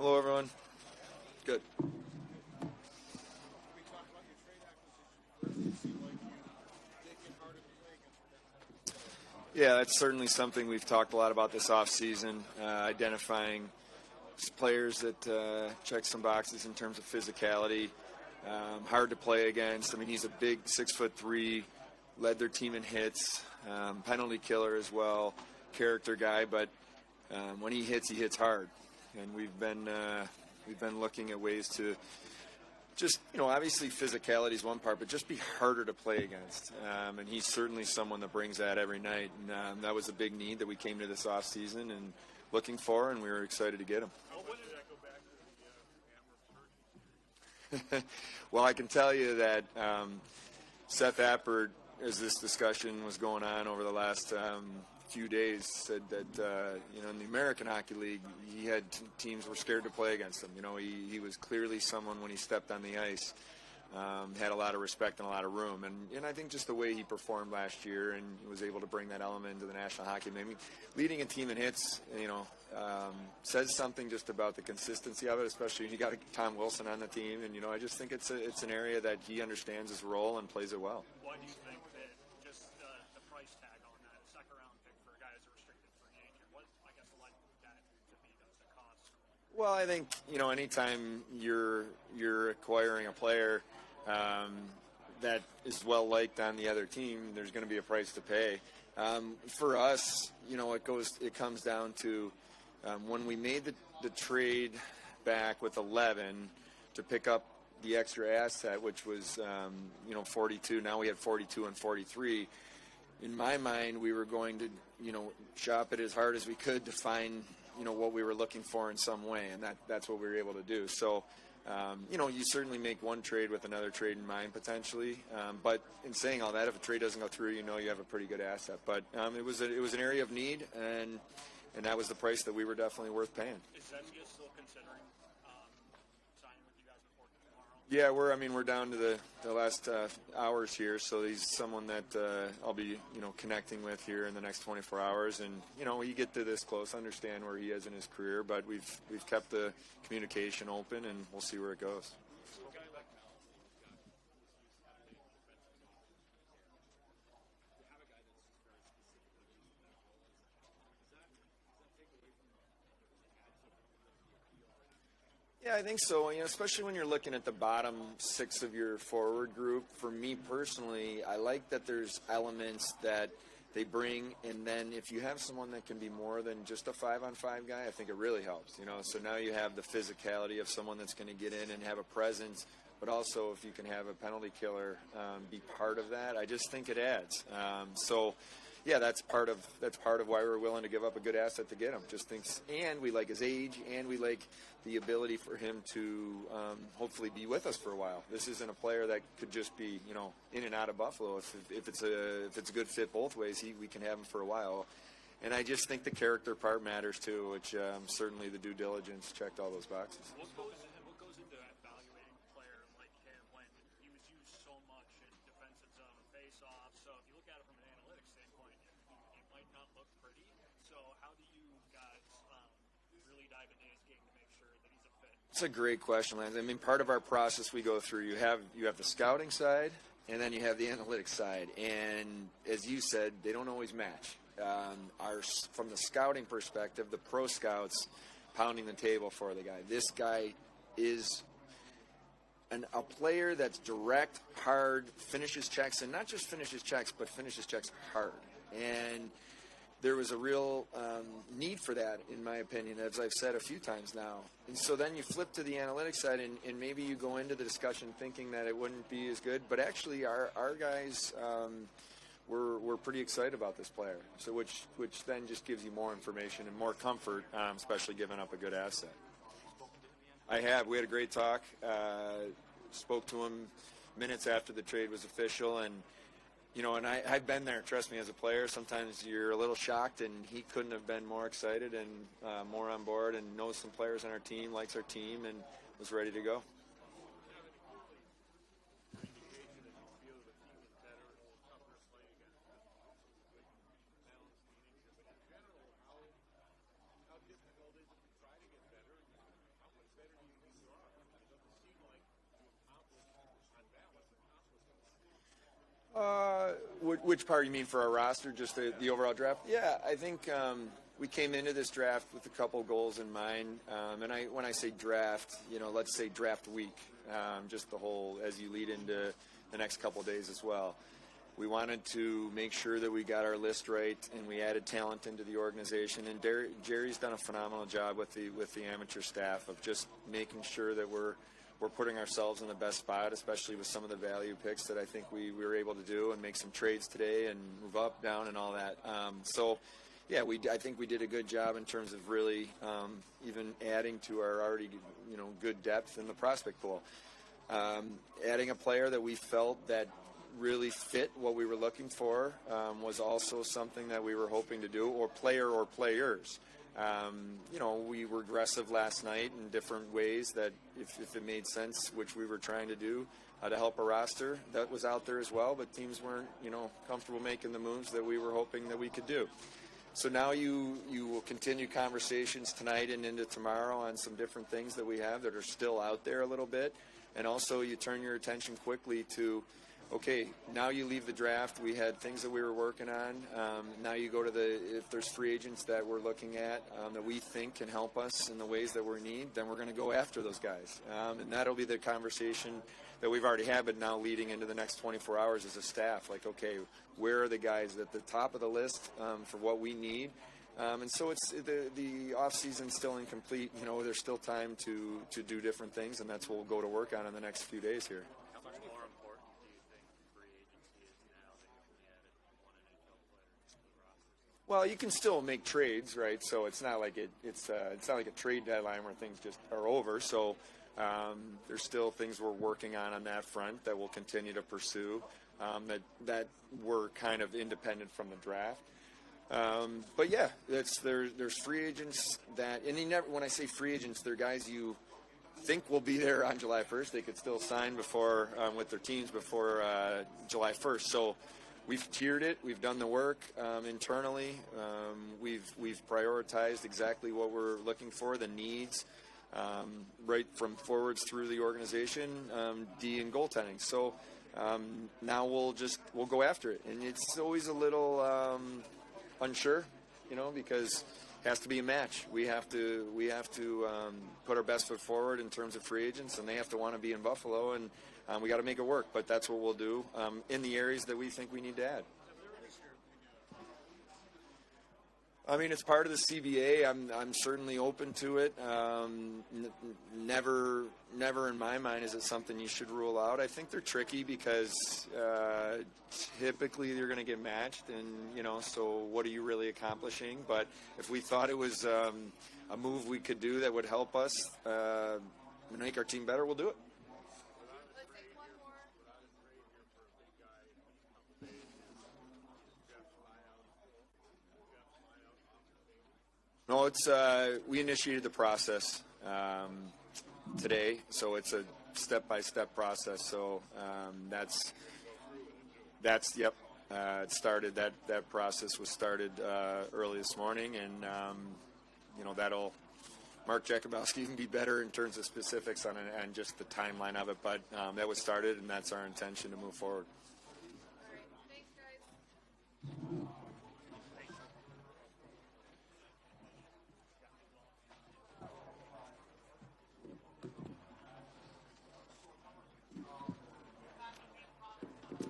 Hello, everyone. Good. Yeah, that's certainly something we've talked a lot about this offseason, identifying players that check some boxes in terms of physicality, hard to play against. I mean, he's a big 6'3", led their team in hits, penalty killer as well, character guy, but when he hits hard. And we've been looking at ways to just, obviously physicality is one part, but just be harder to play against. And he's certainly someone that brings that every night. And that was a big need that we came to this offseason and looking for, and we were excited to get him. When did that go back to the Well, I can tell you that Seth Appert, as this discussion was going on over the last few days, said that in the American Hockey League, he had teams were scared to play against him. He was clearly someone when he stepped on the ice, had a lot of respect and a lot of room, and I think just the way he performed last year and was able to bring that element into the National Hockey League. I mean, leading a team in hits, says something just about the consistency of it, especially when you got Tom Wilson on the team, and I just think it's an area that he understands his role and plays it well. Why do you think that just the price tag on that, a second-round pick for a guy who's a restricted free agent, what, I guess, led that to be the cost? Well, I think, anytime you're acquiring a player that is well-liked on the other team, there's going to be a price to pay. For us, it comes down to when we made the trade back with 11 to pick up the extra asset, which was 42. Now we had 42 and 43. In my mind, we were going to shop it as hard as we could to find what we were looking for in some way, and that's what we were able to do. So you certainly make one trade with another trade in mind potentially, but in saying all that, if a trade doesn't go through, you have a pretty good asset. But it was an area of need, and that was the price that we were definitely worth paying. Is Zemmer still considering signing with you guys in Forton tomorrow? Yeah, we're down to the last hours here, so he's someone that I'll be connecting with here in the next 24 hours, and you get to this close, understand where he is in his career, but we've kept the communication open, and we'll see where it goes. Yeah, I think so. Especially when you're looking at the bottom six of your forward group. For me personally, I like that there's elements that they bring, and then if you have someone that can be more than just a 5-on-5 guy, I think it really helps. So now you have the physicality of someone that's going to get in and have a presence, but also if you can have a penalty killer be part of that, I just think it adds. Yeah, that's part of why we're willing to give up a good asset to get him. And we like his age, and we like the ability for him to hopefully be with us for a while. This isn't a player that could just be in and out of Buffalo. If it's a good fit both ways, we can have him for a while. And I just think the character part matters too, which certainly the due diligence checked all those boxes. What goes into evaluating a player like him when he was used so much in defensive zone face-off? So if you look at it from an analytics standpoint, it might not look pretty. So how do you guys really dive into his game to make sure that he's a fit? It's a great question, Lance. I mean, part of our process we go through, you have the scouting side, and then you have the analytics side. And as you said, they don't always match. From the scouting perspective, the pro scouts pounding the table for the guy. This guy is a player that's direct, hard, finishes checks, and not just finishes checks, but finishes checks hard. And there was a real need for that, in my opinion, as I've said a few times now. And so then you flip to the analytics side, and maybe you go into the discussion thinking that it wouldn't be as good, but actually our guys we're pretty excited about this player. So which then just gives you more information and more comfort, especially giving up a good asset. I have. We had a great talk. Spoke to him minutes after the trade was official, and I've been there. Trust me, as a player, sometimes you're a little shocked, and he couldn't have been more excited and more on board, and knows some players on our team, likes our team, and was ready to go. Which part you mean for our roster? Just the overall draft? Yeah, I think we came into this draft with a couple goals in mind. And when I say draft, let's say draft week, just the whole as you lead into the next couple days as well. We wanted to make sure that we got our list right and we added talent into the organization. And Jerry's done a phenomenal job with the amateur staff of just making sure that we're putting ourselves in the best spot, especially with some of the value picks that I think we were able to do and make some trades today and move up, down, and all that. Yeah, I think we did a good job in terms of really even adding to our already good depth in the prospect pool. Adding a player that we felt that really fit what we were looking for was also something that we were hoping to do, or players. We were aggressive last night in different ways that if it made sense, which we were trying to do to help a roster that was out there as well, but teams weren't, comfortable making the moves that we were hoping that we could do. So now you will continue conversations tonight and into tomorrow on some different things that we have that are still out there a little bit. And also you turn your attention quickly to, okay, now you leave the draft. We had things that we were working on. Now you go to if there's free agents that we're looking at that we think can help us in the ways that we need, then we're going to go after those guys. And that'll be the conversation that we've already had, but now leading into the next 24 hours as a staff. Like, okay, where are the guys at the top of the list for what we need? And so it's the off season's still incomplete. There's still time to do different things, and that's what we'll go to work on in the next few days here. How much more important do you think free agency is now that you only added one NHL player to the roster? Well, you can still make trades, right? So it's not like it's not like a trade deadline where things just are over. So there's still things we're working on that front that we'll continue to pursue. That were kind of independent from the draft. But yeah, there's free agents when I say free agents, they're guys you think will be there on July 1st. They could still sign before with their teams before July 1st. So we've tiered it. We've done the work internally. We've prioritized exactly what we're looking for, the needs, right from forwards through the organization, D and goaltending. So now we'll go after it, and it's always a little unsure, because it has to be a match. We have to put our best foot forward in terms of free agents, and they have to want to be in Buffalo, and we got to make it work. But that's what we'll do in the areas that we think we need to add. I mean, it's part of the CBA. I'm certainly open to it. Never in my mind is it something you should rule out. I think they're tricky because typically you're going to get matched, and so what are you really accomplishing? But if we thought it was a move we could do that would help us make our team better, we'll do it. No, it's we initiated the process today, so it's a step-by-step process. So that's yep. It started that process was started early this morning, and that'll Mark Jakubowski can be better in terms of specifics on just the timeline of it, but that was started, and that's our intention to move forward. All right, thanks, guys.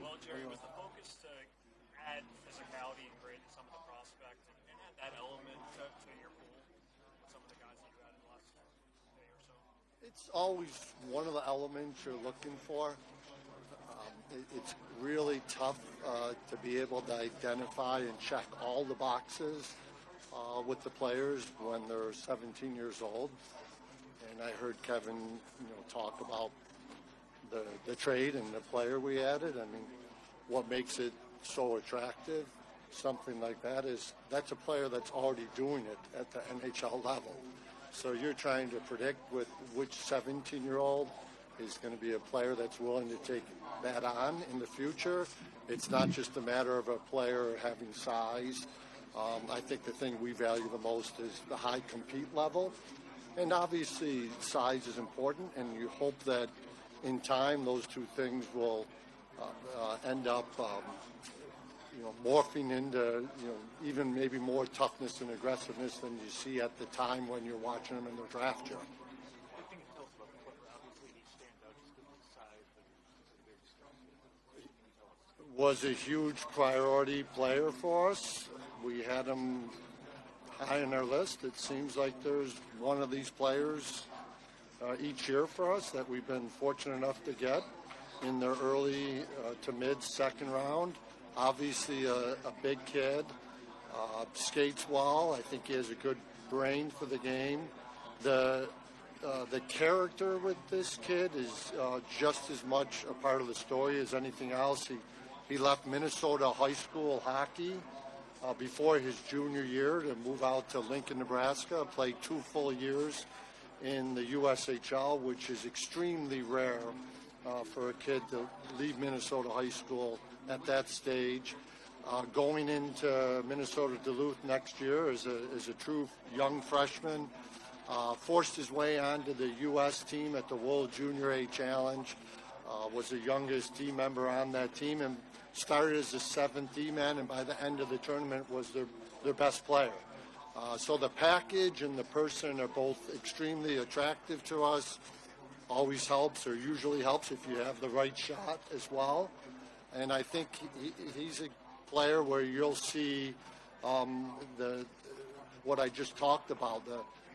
Well, Jerry, was the focus to add physicality and grade to some of the prospects and add that element to your pool? Some of the guys that you added last day or so? It's always one of the elements you're looking for. It's really tough to be able to identify and check all the boxes with the players when they're 17 years old. And I heard Kevyn, talk about the trade and the player we added. I mean, what makes it so attractive, something like that, is that's a player that's already doing it at the NHL level. So you're trying to predict with which 17-year-old is going to be a player that's willing to take that on in the future. It's not just a matter of a player having size. I think the thing we value the most is the high compete level. And obviously, size is important, and you hope that in time those two things will end up, morphing into, even maybe more toughness and aggressiveness than you see at the time when you're watching them in the draft year. What can you tell us about the player? Obviously, he stands out just because of his size, but he's a big stuff. What can you tell us? Was a huge priority player for us. We had him high on our list. It seems like there's one of these players each year for us that we've been fortunate enough to get in the early to mid second round. Obviously a big kid, skates well. I think he has a good brain for the game. The character with this kid is just as much a part of the story as anything else. He left Minnesota high school hockey before his junior year to move out to Lincoln, Nebraska, played 2 full years in the USHL, which is extremely rare for a kid to leave Minnesota high school at that stage. Going into Minnesota Duluth next year as a true young freshman, forced his way onto the U.S. team at the World Junior A Challenge, was the youngest team member on that team, and started as a 7th D-man, and by the end of the tournament was their best player. So the package and the person are both extremely attractive to us. Always helps, or usually helps, if you have the right shot as well. And I think he's a player where you'll see what I just talked about,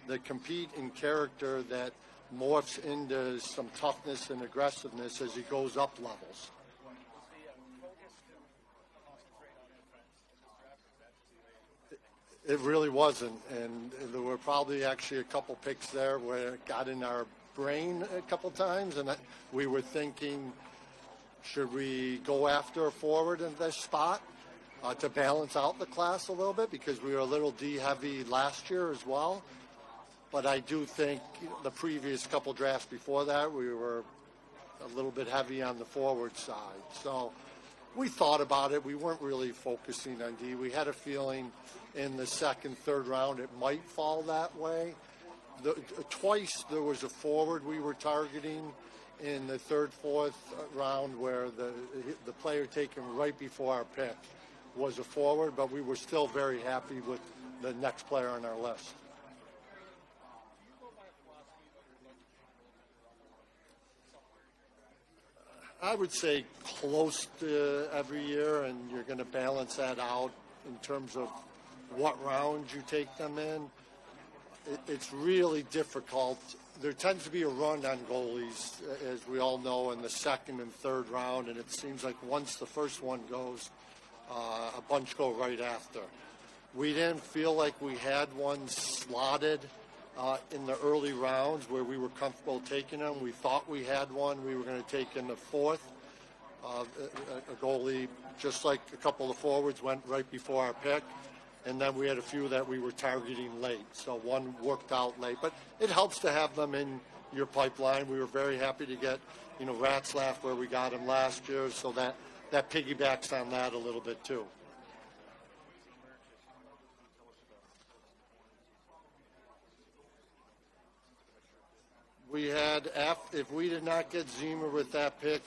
the compete in character that morphs into some toughness and aggressiveness as he goes up levels. It really wasn't, and there were probably actually a couple picks there where it got in our brain a couple times, and we were thinking, should we go after a forward in this spot to balance out the class a little bit, because we were a little D-heavy last year as well. But I do think the previous couple drafts before that, we were a little bit heavy on the forward side. So we thought about it. We weren't really focusing on D. We had a feeling in the second, third round it might fall that way. Twice there was a forward we were targeting in the third, fourth round where the player taken right before our pick was a forward, but we were still very happy with the next player on our list. I would say close to every year, and you're going to balance that out in terms of what round you take them in. It's really difficult. There tends to be a run on goalies, as we all know, in the second and third round, and it seems like once the first one goes, a bunch go right after. We didn't feel like we had one slotted in the early rounds where we were comfortable taking them. We thought we had one we were going to take in the fourth. A goalie, just like a couple of forwards, went right before our pick. And then we had a few that we were targeting late. So one worked out late. But it helps to have them in your pipeline. We were very happy to get, Ratzlaff where we got him last year. So that piggybacks on that a little bit too. We had, if we did not get Zemmer with that pick,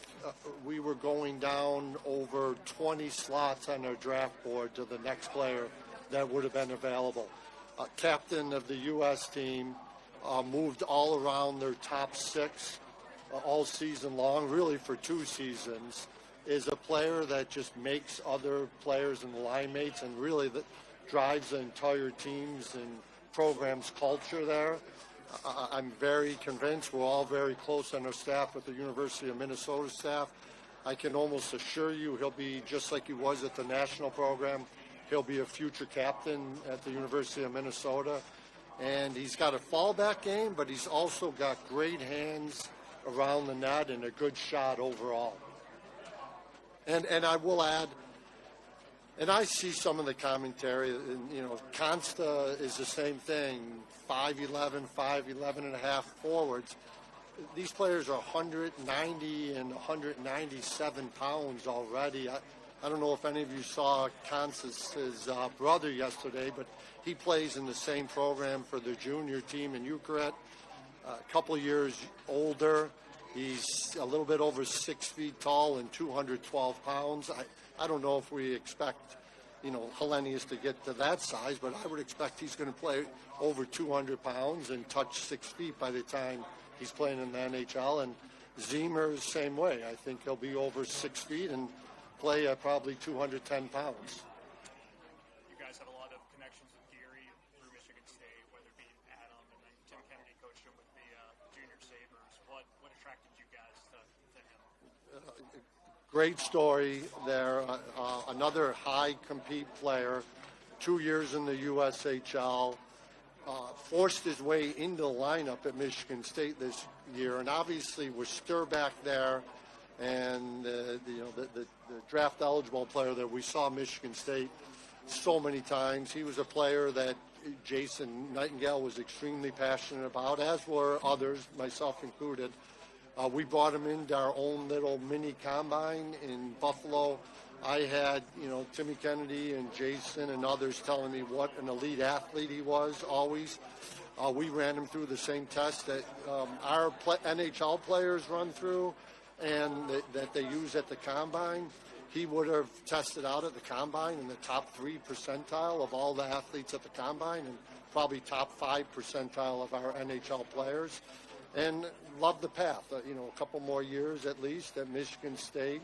we were going down over 20 slots on our draft board to the next player that would have been available. Captain of the U.S. team, moved all around their top 6 all season long, really for 2 seasons, is a player that just makes other players and line mates and really that drives the entire team's and program's culture there. I'm very convinced we're all very close on our staff with the University of Minnesota staff. I can almost assure you he'll be just like he was at the national program. He'll be a future captain at the University of Minnesota. And he's got a fallback game, but he's also got great hands around the net and a good shot overall. And I will add, and I see some of the commentary, and, Consta is the same thing, 5'11", 5'11 and a half forwards. These players are 190 and 197 pounds already. I don't know if any of you saw Kansas's brother yesterday, but he plays in the same program for the junior team in Eucharist. A couple years older. He's a little bit over 6 feet tall and 212 pounds. I don't know if we expect, Hellenius to get to that size, but I would expect he's going to play over 200 pounds and touch 6 feet by the time he's playing in the NHL. And Zemmer is the same way. I think he'll be over 6 feet and play at probably 210 pounds. You guys have a lot of connections with Geary through Michigan State, whether it be Adam and then Tim Kennedy coached him with the junior Sabres. What attracted you guys to him? Great story there. Another high compete player, 2 years in the USHL, forced his way into the lineup at Michigan State this year, and obviously was stir back there. And the draft eligible player that we saw Michigan State so many times. He was a player that Jason Nightingale was extremely passionate about, as were others, myself included. We brought him into our own little mini combine in Buffalo. I had, Timmy Kennedy and Jason and others telling me what an elite athlete he was always. We ran him through the same test that our NHL players run through and that they use at the combine. He would have tested out at the combine in the top 3 percentile of all the athletes at the combine and probably top 5 percentile of our NHL players. And loved the path, a couple more years at least at Michigan State.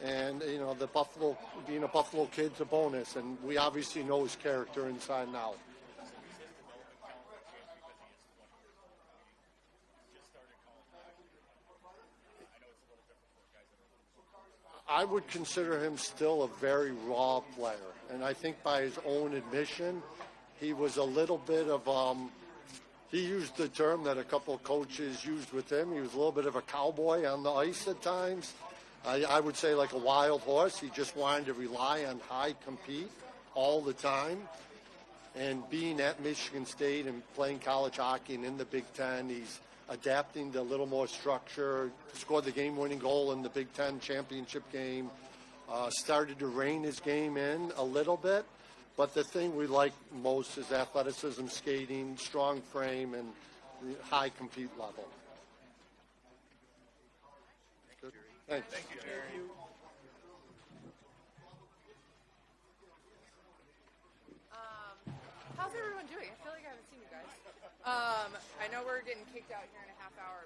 And, the Buffalo, being a Buffalo kid's a bonus. And we obviously know his character inside and out. I would consider him still a very raw player. And I think by his own admission, he was a little bit of, he used the term that a couple of coaches used with him. He was a little bit of a cowboy on the ice at times. I would say like a wild horse. He just wanted to rely on high compete all the time. And being at Michigan State and playing college hockey and in the Big Ten, he's adapting to a little more structure, scored the game-winning goal in the Big Ten championship game, started to rein his game in a little bit. But the thing we like most is athleticism, skating, strong frame, and high compete level. Good. Thanks. Thank you, Jerry. How's everyone doing? I feel like I haven't seen you guys. I know we're getting kicked out here in a half hour.